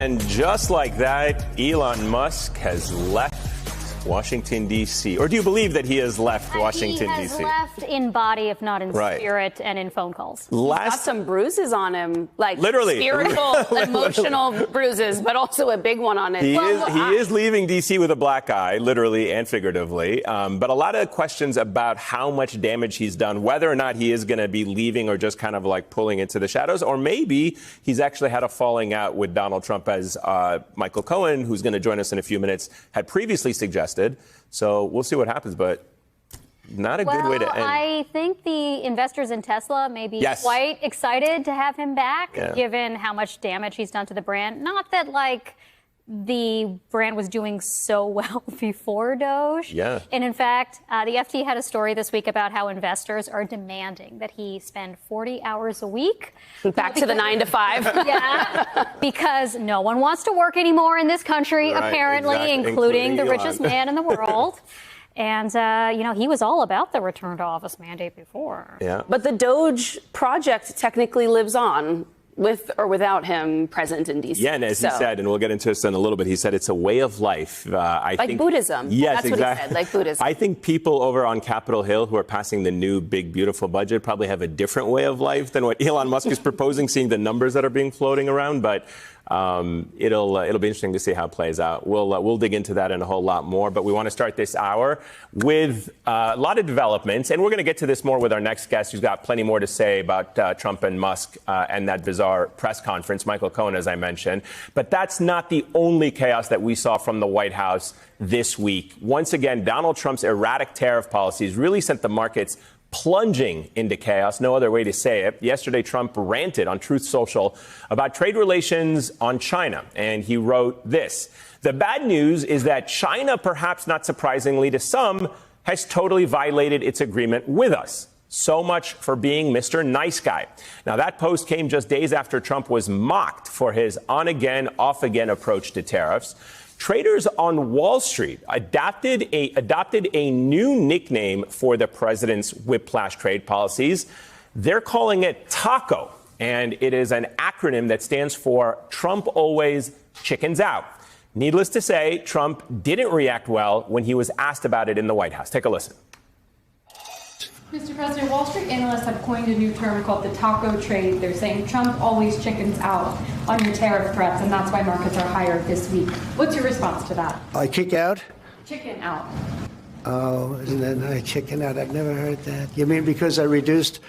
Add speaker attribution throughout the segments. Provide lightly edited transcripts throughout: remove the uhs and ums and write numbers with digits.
Speaker 1: And just like that, Elon Musk has left Washington, D.C. Or do you believe that he has left Washington, D.C.?
Speaker 2: He has left in body, if not in spirit, and in phone calls.
Speaker 3: He's got some bruises on him, like
Speaker 1: literally
Speaker 3: spiritual, emotional bruises, but also a big one on it.
Speaker 1: He is leaving D.C. with a black eye, literally and figuratively. But a lot of questions about how much damage he's done, whether or not he is going to be leaving or just kind of like pulling into the shadows, or maybe he's actually had a falling out with Donald Trump, as Michael Cohen, who's going to join us in a few minutes, had previously suggested. So we'll see what happens, but not a good way to end.
Speaker 2: I think the investors in Tesla may be quite excited to have him back, given how much damage he's done to the brand. Not that, like, the brand was doing so well before Doge.
Speaker 1: Yeah.
Speaker 2: And in fact, the FT had a story this week about how investors are demanding that he spend 40 hours a week.
Speaker 3: Back to the 9 to 5.
Speaker 2: Yeah, because no one wants to work anymore in this country, apparently, including the richest man in the world. And, he was all about the return to office mandate before.
Speaker 1: Yeah.
Speaker 3: But the Doge project technically lives on, with or without him present in D.C.
Speaker 1: Yeah, and as he said, and we'll get into this in a little bit, he said it's a way of life. I think
Speaker 3: Buddhism.
Speaker 1: Yes,
Speaker 3: that's
Speaker 1: exactly.
Speaker 3: what he said, like Buddhism.
Speaker 1: I think people over on Capitol Hill who are passing the new big, beautiful budget probably have a different way of life than what Elon Musk is proposing, seeing the numbers that are being floating around. But it'll be interesting to see how it plays out. We'll dig into that and a whole lot more. But we want to start this hour with a lot of developments, and we're going to get to this more with our next guest, who's got plenty more to say about Trump and Musk and that bizarre press conference, Michael Cohen, as I mentioned. But that's not the only chaos that we saw from the White House this week. Once again, Donald Trump's erratic tariff policies really sent the markets plunging into chaos, no other way to say it. Yesterday, Trump ranted on Truth Social about trade relations on China, and he wrote this: "The bad news is that China, perhaps not surprisingly to some, has totally violated its agreement with us. So much for being Mr. Nice Guy." Now, that post came just days after Trump was mocked for his on-again, off-again approach to tariffs. Traders on Wall Street adopted a new nickname for the president's whiplash trade policies. They're calling it TACO, and it is an acronym that stands for Trump Always Chickens Out. Needless to say, Trump didn't react well when he was asked about it in the White House. Take a listen.
Speaker 4: Mr. President, Wall Street analysts have coined a new term called the taco trade. They're saying Trump always chickens out on your tariff threats, and that's why markets are higher this week. What's your response to that?
Speaker 5: I kick out?
Speaker 4: Chicken out.
Speaker 5: Oh, isn't that nice? Chicken out. I've never heard that. You mean because I reduced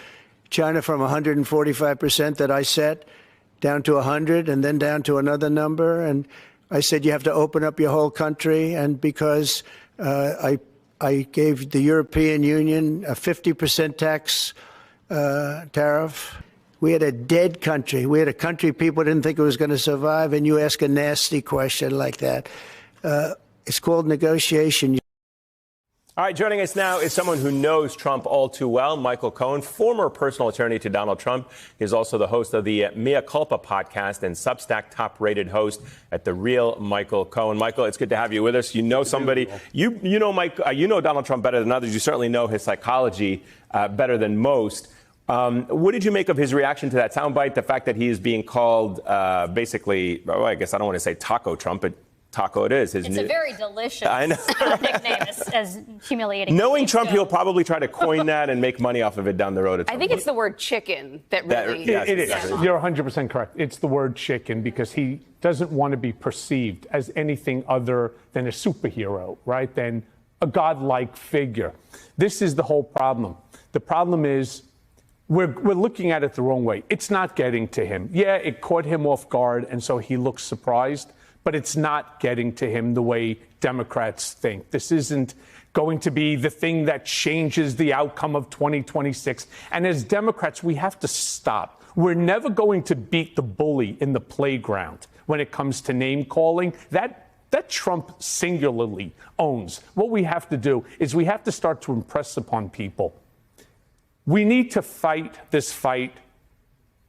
Speaker 5: China from 145% that I set down to 100 and then down to another number? And I said you have to open up your whole country, and because I gave the European Union a 50% tax tariff. We had a dead country. We had a country people didn't think it was going to survive, and you ask a nasty question like that. It's called negotiation.
Speaker 1: All right, joining us now is someone who knows Trump all too well, Michael Cohen, former personal attorney to Donald Trump. He's also the host of the Mea Culpa podcast and Substack top-rated host at The Real Michael Cohen. Michael, it's good to have you with us. You know somebody, you know Donald Trump better than others. You certainly know his psychology better than most. What did you make of his reaction to that soundbite? The fact that he is being called basically, well, I guess I don't want to say Taco Trump, but Taco it is.
Speaker 2: It's a very delicious nickname, as humiliating.
Speaker 1: Knowing Trump, he'll probably try to coin that and make money off of it down the road.
Speaker 3: I think it's the word chicken that really...
Speaker 6: It is. You're 100% correct. It's the word chicken because he doesn't want to be perceived as anything other than a superhero, right? Than a godlike figure. This is the whole problem. The problem is we're looking at it the wrong way. It's not getting to him. Yeah, it caught him off guard, and so he looks surprised. But it's not getting to him the way Democrats think. This isn't going to be the thing that changes the outcome of 2026. And as Democrats, we have to stop. We're never going to beat the bully in the playground when it comes to name calling. That Trump singularly owns. What we have to do is we have to start to impress upon people. We need to fight this fight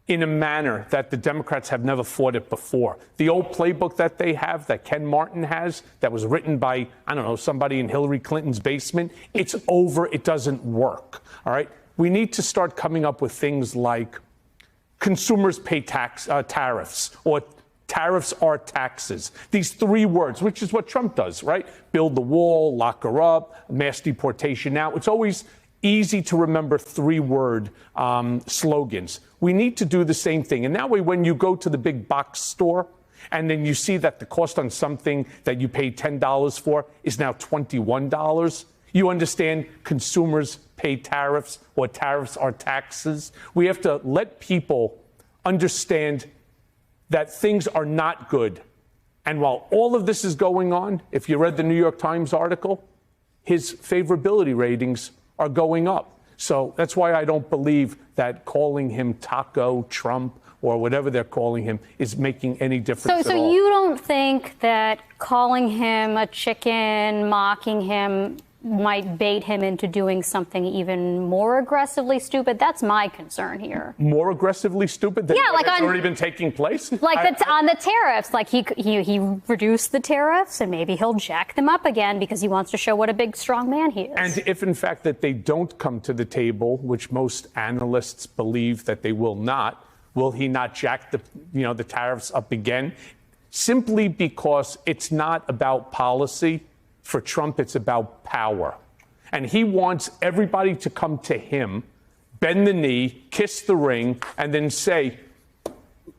Speaker 6: in a manner that the Democrats have never fought it before. The old playbook that they have, that Ken Martin has, that was written by, I don't know, somebody in Hillary Clinton's basement, it's over. It doesn't work. All right? We need to start coming up with things like consumers pay tariffs, or Tariffs are taxes. These three words, which is what Trump does, right? Build the wall, lock her up, mass deportation now. It's always easy to remember three-word slogans. We need to do the same thing. And that way, when you go to the big box store and then you see that the cost on something that you paid $10 for is now $21, you understand consumers pay tariffs, or tariffs are taxes. We have to let people understand that things are not good. And while all of this is going on, if you read the New York Times article, his favorability ratings are going up. So that's why I don't believe that calling him Taco Trump or whatever they're calling him is making any difference at all.
Speaker 2: So you don't think that calling him a chicken, mocking him, might bait him into doing something even more aggressively stupid? That's my concern here.
Speaker 6: More aggressively stupid than what has already been taking place?
Speaker 2: Like on the tariffs, like he reduced the tariffs and maybe he'll jack them up again because he wants to show what a big, strong man he is.
Speaker 6: And if, in fact, that they don't come to the table, which most analysts believe that they will not, will he not jack the tariffs up again? Simply because it's not about policy. For Trump, it's about power. And he wants everybody to come to him, bend the knee, kiss the ring, and then say,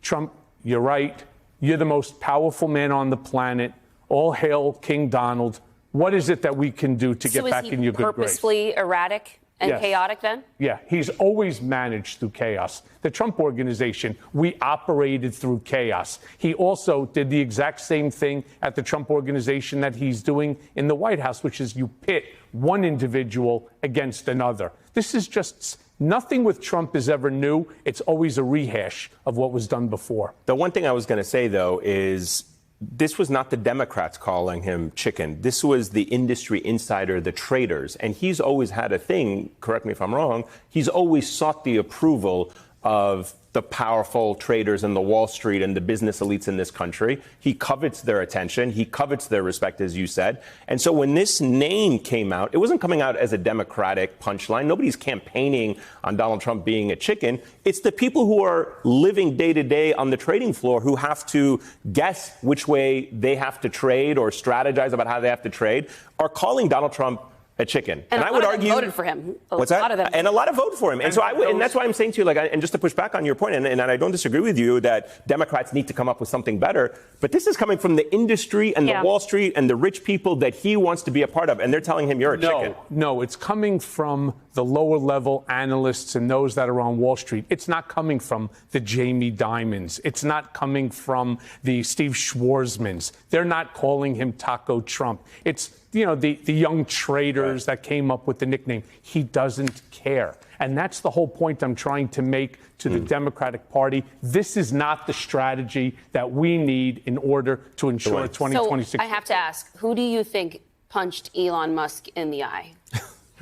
Speaker 6: Trump, you're right. You're the most powerful man on the planet. All hail King Donald. What is it that we can do to get back in your good grace?
Speaker 3: Purposefully erratic and chaotic then?
Speaker 6: Yeah, he's always managed through chaos. The Trump Organization, we operated through chaos. He also did the exact same thing at the Trump Organization that he's doing in the White House, which is you pit one individual against another. This is just nothing with Trump is ever new. It's always a rehash of what was done before.
Speaker 1: The one thing I was going to say, though, is this was not the Democrats calling him chicken. This was the industry insider, the traders. And he's always had a thing, correct me if I'm wrong, he's always sought the approval of the powerful traders in the Wall Street and the business elites in this country. He covets their attention. He covets their respect, as you said. And so when this name came out, it wasn't coming out as a Democratic punchline. Nobody's campaigning on Donald Trump being a chicken. It's the people who are living day to day on the trading floor who have to guess which way they have to trade or strategize about how they have to trade are calling Donald Trump a chicken.
Speaker 3: And I would argue voted for him.
Speaker 1: What's that? And a lot of voted for him. And so and that's why I'm saying to you, like, and just to push back on your point, and I don't disagree with you that Democrats need to come up with something better. But this is coming from the industry and the Wall Street and the rich people that he wants to be a part of, and they're telling him you're a chicken.
Speaker 6: No, it's coming from the lower level analysts and those that are on Wall Street. It's not coming from the Jamie Dimons. It's not coming from the Steve Schwarzmans. They're not calling him Taco Trump. It's the young traders that came up with the nickname. He doesn't care. And that's the whole point I'm trying to make to the Democratic Party. This is not the strategy that we need in order to ensure 2026.
Speaker 3: So I have to ask, who do you think punched Elon Musk in the eye?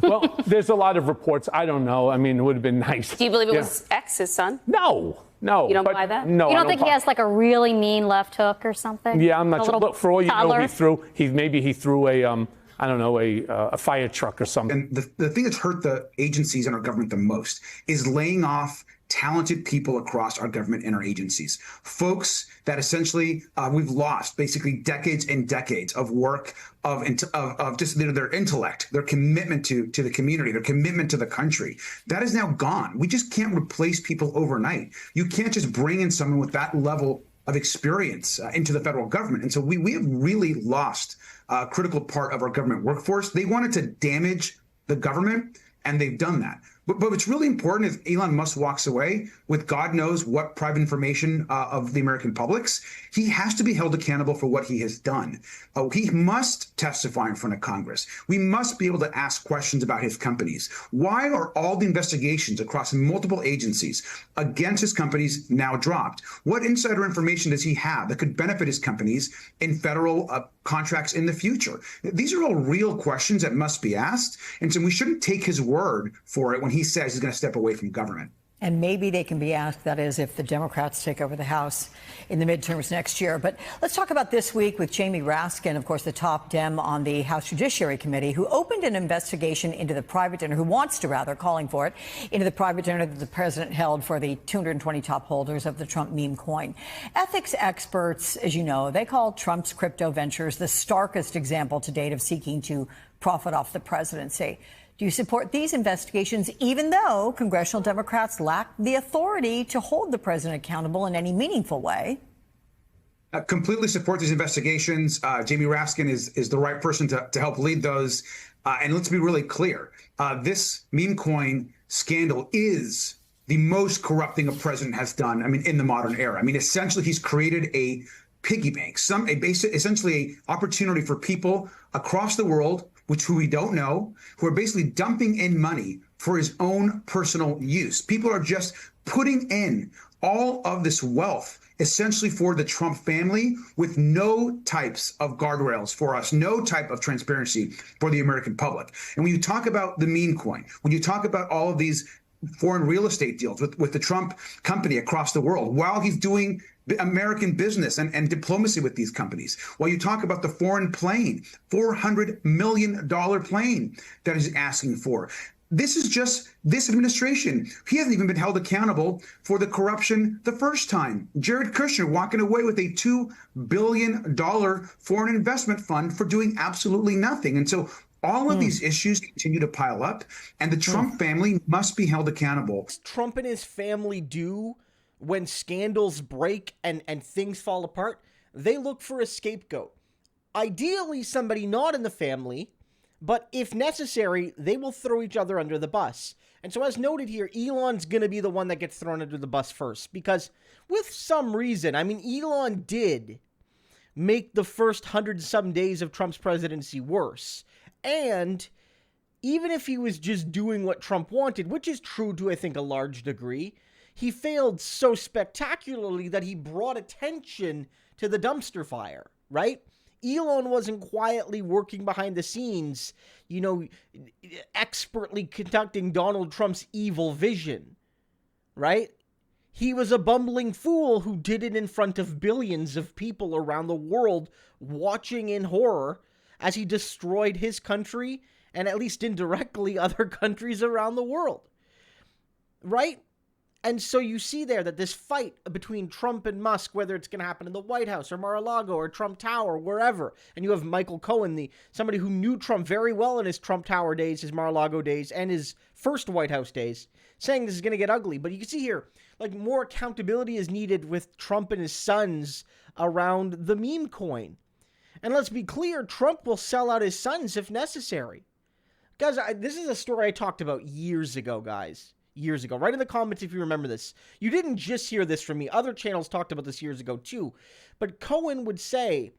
Speaker 6: Well, there's a lot of reports. I don't know. I mean, it would have been nice.
Speaker 3: Do you believe it was X, his son?
Speaker 6: No.
Speaker 3: You don't buy that?
Speaker 6: No.
Speaker 2: You don't think he has like a really mean left hook or something?
Speaker 6: Yeah, I'm not sure. Look, for all you know, he threw a fire truck or something.
Speaker 7: And the thing that's hurt the agencies and our government the most is laying off talented people across our government and our agencies. Folks that essentially we've lost basically decades and decades of work, of just their intellect, their commitment to the community, their commitment to the country. That is now gone. We just can't replace people overnight. You can't just bring in someone with that level of experience into the federal government. And so we have really lost a critical part of our government workforce. They wanted to damage the government, and they've done that. But what's really important is Elon Musk walks away with God knows what private information of the American public's. He has to be held accountable for what he has done. He must testify in front of Congress. We must be able to ask questions about his companies. Why are all the investigations across multiple agencies against his companies now dropped? What insider information does he have that could benefit his companies in federal contracts in the future? These are all real questions that must be asked. And so we shouldn't take his word for it when he says he's going to step away from government.
Speaker 8: And maybe they can be asked, that is, if the Democrats take over the House in the midterms next year. But let's talk about this week with Jamie Raskin, of course, the top Dem on the House Judiciary Committee, who opened an investigation into the private dinner, who wants to rather, calling for it, into the private dinner that the president held for the 220 top holders of the Trump meme coin. Ethics experts, as you know, they call Trump's crypto ventures the starkest example to date of seeking to profit off the presidency. Do you support these investigations, even though congressional Democrats lack the authority to hold the president accountable in any meaningful way?
Speaker 7: Completely support these investigations. Jamie Raskin is the right person to help lead those. And let's be really clear. This meme coin scandal is the most corrupting a president has done, in the modern era. Essentially, he's created a piggy bank, essentially an opportunity for people across the world, who we don't know, who are basically dumping in money for his own personal use. People are just putting in all of this wealth essentially for the Trump family with no types of guardrails for us, no type of transparency for the American public. And when you talk about the meme coin, when you talk about all of these foreign real estate deals with the Trump company across the world, while he's doing American business and diplomacy with these companies, while you talk about the foreign plane, $400 million plane that he's asking for. This is just this administration. He hasn't even been held accountable for the corruption the first time. Jared Kushner walking away with a $2 billion foreign investment fund for doing absolutely nothing. And so all of these issues continue to pile up, and the Trump family must be held accountable.
Speaker 9: Trump and his family do when scandals break and things fall apart, they look for a scapegoat. Ideally, somebody not in the family, but if necessary, they will throw each other under the bus. And so as noted here, Elon's going to be the one that gets thrown under the bus first, because with some reason, Elon did make the first 100-some days of Trump's presidency worse. And even if he was just doing what Trump wanted, which is true to, I think, a large degree, he failed so spectacularly that he brought attention to the dumpster fire, right? Elon wasn't quietly working behind the scenes, expertly conducting Donald Trump's evil vision, right? He was a bumbling fool who did it in front of billions of people around the world watching in horror as he destroyed his country and, at least indirectly, other countries around the world, right? And so you see there that this fight between Trump and Musk, whether it's going to happen in the White House or Mar-a-Lago or Trump Tower, wherever, and you have Michael Cohen, somebody who knew Trump very well in his Trump Tower days, his Mar-a-Lago days, and his first White House days, saying this is going to get ugly. But you can see here, more accountability is needed with Trump and his sons around the meme coin. And let's be clear, Trump will sell out his sons if necessary. Guys, this is a story I talked about years ago, guys. Years ago. Write in the comments if you remember this. You didn't just hear this from me. Other channels talked about this years ago too. But Cohen would say,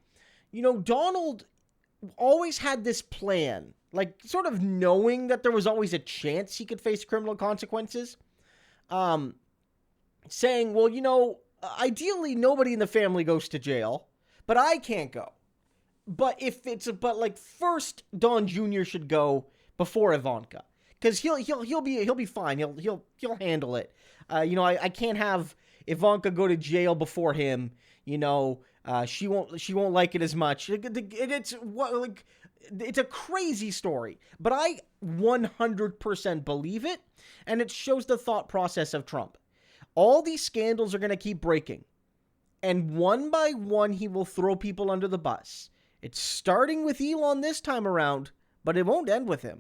Speaker 9: Donald always had this plan, sort of knowing that there was always a chance he could face criminal consequences. Saying, well, ideally nobody in the family goes to jail, but I can't go. But first Don Jr. should go before Ivanka. Because he'll be fine. He'll handle it. I can't have Ivanka go to jail before him. She won't like it as much. It's a crazy story, but I 100% believe it, and it shows the thought process of Trump. All these scandals are going to keep breaking, and one by one he will throw people under the bus. It's starting with Elon this time around, but it won't end with him.